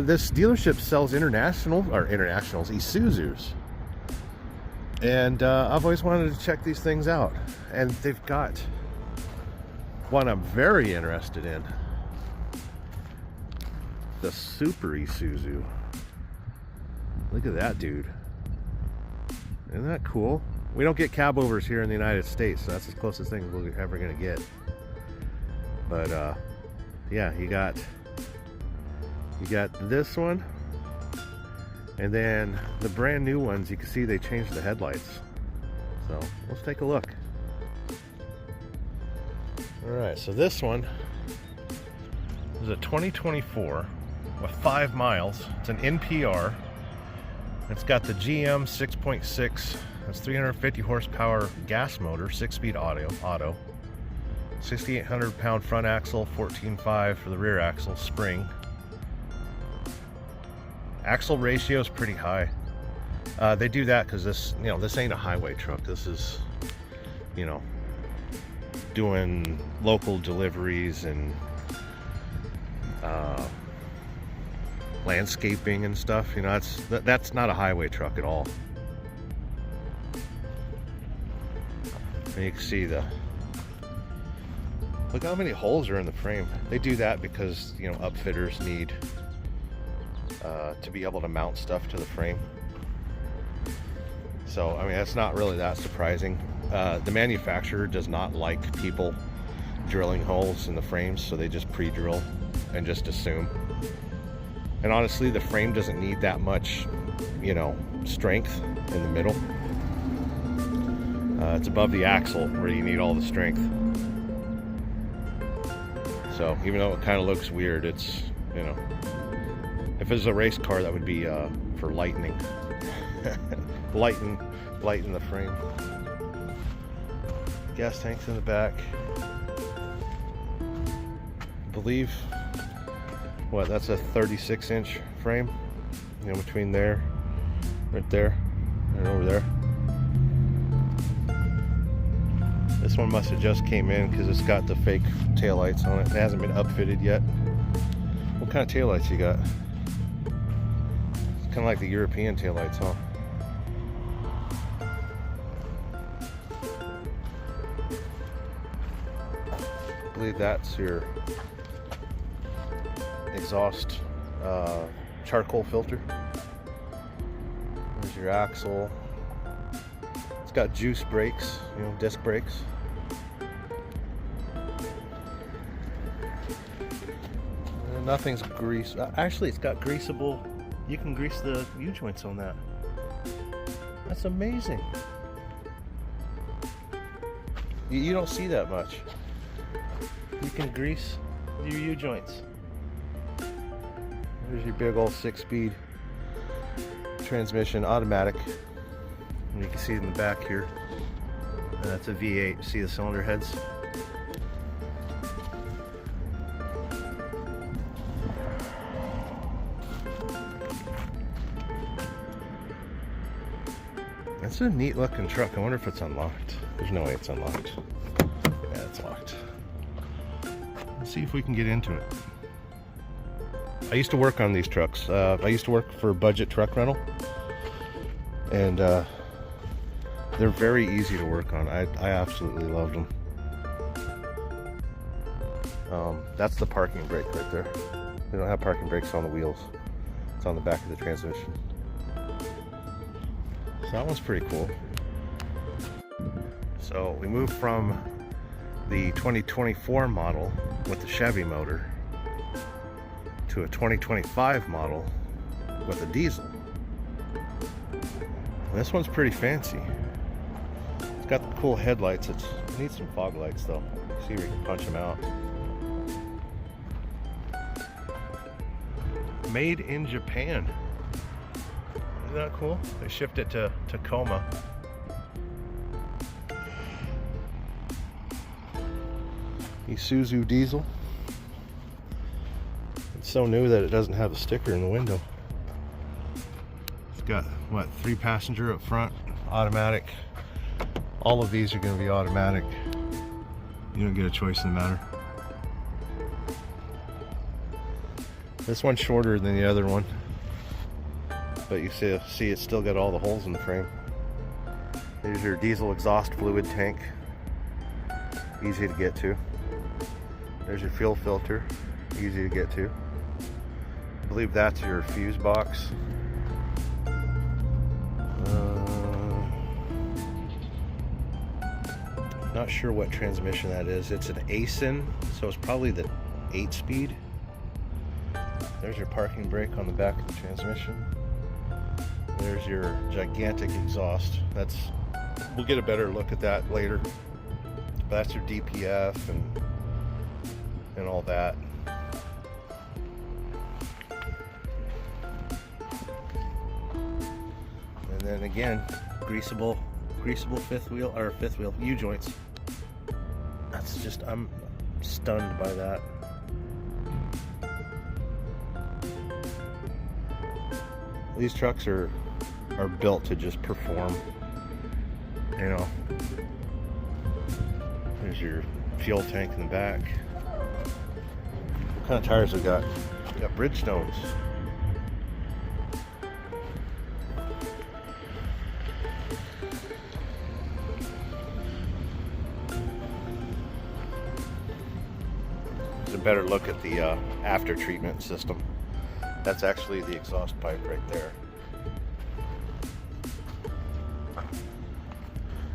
This dealership sells internationals, Isuzus. And I've always wanted to check these things out. And they've got one I'm very interested in. The Super Isuzu. Look at that dude. Isn't that cool? We don't get cab overs here in the United States, so that's the closest thing we're ever gonna get. But yeah, you got this one, and then the brand new ones, you can see they changed the headlights. So let's take a look. All right, so this one is a 2024 with 5 miles. It's an NPR. It's got the GM 6.6. That's 350 horsepower gas motor, 6-speed auto. 6,800 pound front axle, 14.5 for the rear axle, spring. Axle ratio is pretty high. They do that because this ain't a highway truck. This is, doing local deliveries and landscaping and stuff. That's not a highway truck at all. And you can see look how many holes are in the frame. They do that because upfitters need to be able to mount stuff to the frame. So I mean, that's not really that surprising. The manufacturer does not like people drilling holes in the frames, so they just pre-drill and just assume. And honestly, the frame doesn't need that much strength in the middle. It's above the axle where you need all the strength. So even though it kind of looks weird, it's, if it was a race car, that would be for lightning. lighten the frame. Gas tanks in the back. I believe, that's a 36-inch frame, between there, right there, and over there. This one must have just came in because it's got the fake taillights on it. It hasn't been upfitted yet. What kind of taillights you got? It's kind of like the European taillights, huh? I believe that's your exhaust charcoal filter. There's your axle. It's got juice brakes, disc brakes. Nothing's greased. Actually, it's got greasable. You can grease the U-joints on that. That's amazing. You don't see that much. You can grease your U-joints. There's your big old 6-speed transmission, automatic. And you can see it in the back here. And that's a V8. See the cylinder heads? It's a neat looking truck. I wonder if it's unlocked. There's no way it's unlocked. Yeah, it's locked. Let's see if we can get into it. I used to work on these trucks. I used to work for Budget Truck Rental. And they're very easy to work on. I absolutely loved them. That's the parking brake right there. We don't have parking brakes on the wheels. It's on the back of the transmission. So that one's pretty cool. So we moved from the 2024 model with the Chevy motor to a 2025 model with a diesel. And this one's pretty fancy. It's got the cool headlights. It needs some fog lights though. See if we can punch them out. Made in Japan. Isn't that cool? They shipped it to Tacoma. Isuzu diesel. It's so new that it doesn't have a sticker in the window. It's got, 3 passenger up front, automatic. All of these are going to be automatic. You don't get a choice in the matter. This one's shorter than the other one, but you see it's still got all the holes in the frame. There's your diesel exhaust fluid tank, easy to get to. There's your fuel filter, easy to get to. I believe that's your fuse box. Not sure what transmission that is. It's an ASIN, so it's probably the 8-speed. There's your parking brake on the back of the transmission. There's your gigantic exhaust. We'll get a better look at that later. But that's your DPF and all that. And then again, greasable fifth wheel U-joints. That's just, I'm stunned by that. These trucks are built to just perform, you know. There's your fuel tank in the back. What kind of tires we got? We got Bridgestones. There's a better look at the after treatment system. That's actually the exhaust pipe right there.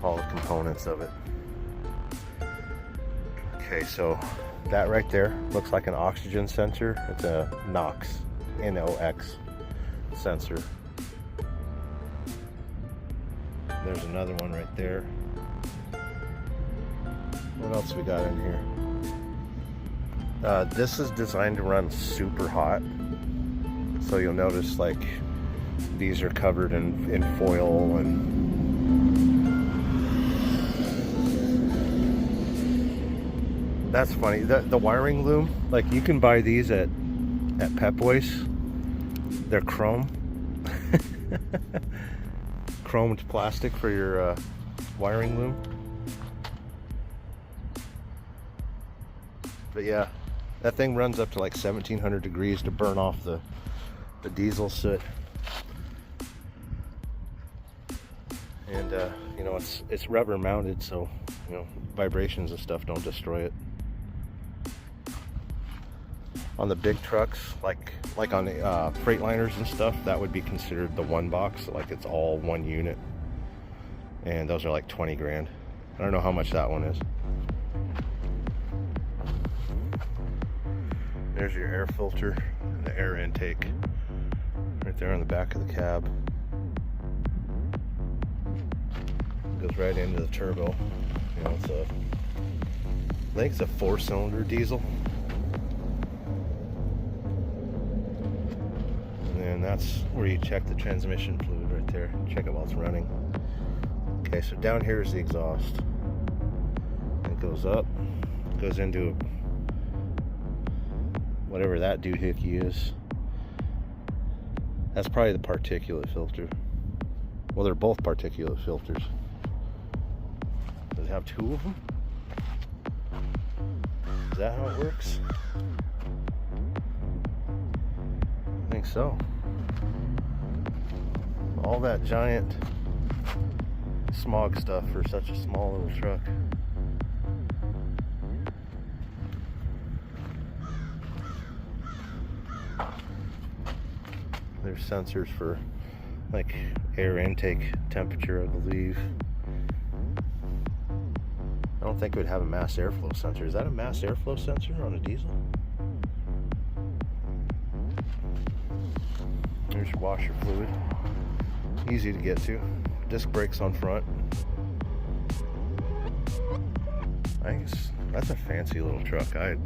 All the components of it. Okay, so that right there looks like an oxygen sensor. It's a NOx, N-O-X sensor. There's another one right there. What else we got in here? This is designed to run super hot. So you'll notice like these are covered in foil and that's funny. The wiring loom, like you can buy these at Pep Boys. They're chrome. Chromed plastic for your wiring loom. But yeah, that thing runs up to like 1700 degrees to burn off the diesel soot. And you know, it's rubber mounted, so you know, vibrations and stuff don't destroy it. On the big trucks, like on the Freightliners and stuff, that would be considered the one box, like it's all one unit, and those are like 20 grand. I don't know how much that one is. There's your air filter and the air intake right there on the back of the cab. Goes right into the turbo. You know, I think it's a 4-cylinder diesel. And that's where you check the transmission fluid right there. Check it while it's running. Okay, so down here is the exhaust. It goes up, goes into whatever that doohickey is. That's probably the particulate filter. Well, they're both particulate filters. Does it have 2 of them? Is that how it works? I think so. All that giant smog stuff for such a small little truck. There's sensors for like air intake temperature, I believe. I don't think it would have a mass airflow sensor. Is that a mass airflow sensor on a diesel? There's your washer fluid. Easy to get to. Disc brakes on front. I think that's a fancy little truck. I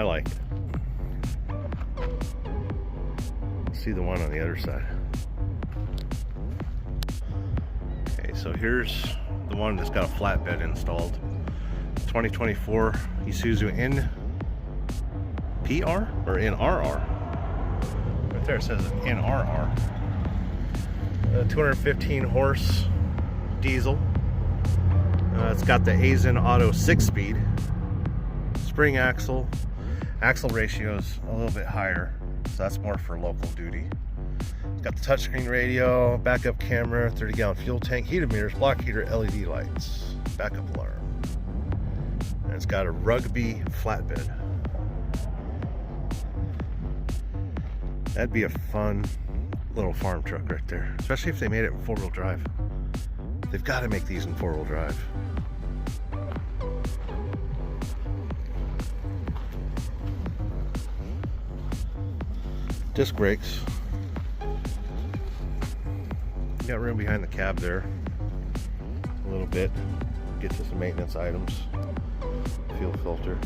like it. See the one on the other side. Okay, so here's the one that's got a flatbed installed. 2024 Isuzu NPR or NRR. Right there it says NRR. 215 horse diesel. It's got the Aisin Auto 6-speed spring axle. Axle ratio's a little bit higher, so that's more for local duty. It's got the touchscreen radio, backup camera, 30-gallon fuel tank, heated mirrors, block heater, LED lights, backup alarm. And it's got a rugby flatbed. That'd be a fun little farm truck right there, especially if they made it in 4-wheel drive. They've got to make these in 4-wheel drive. Disc brakes. Got room behind the cab there a little bit. Get to some maintenance items. Fuel filter.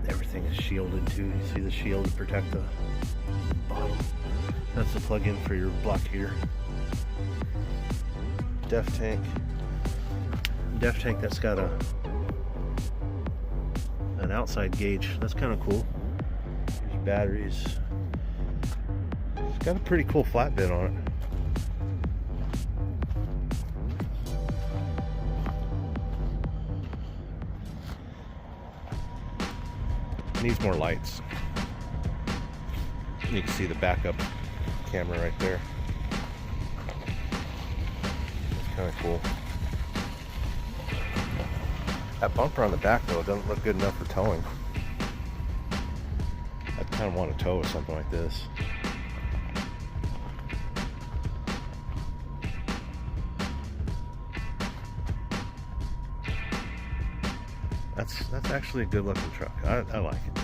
Everything is shielded too. You see the shield to protect the bottom. That's the plug-in for your block heater. Def tank. Def tank that's got an outside gauge. That's kind of cool. There's batteries. It's got a pretty cool flatbed on it. Needs more lights. You can see the backup camera right there. It's kind of cool. That bumper on the back though doesn't look good enough for towing. I'd kind of want to tow with something like this. That's actually a good looking truck. I like it.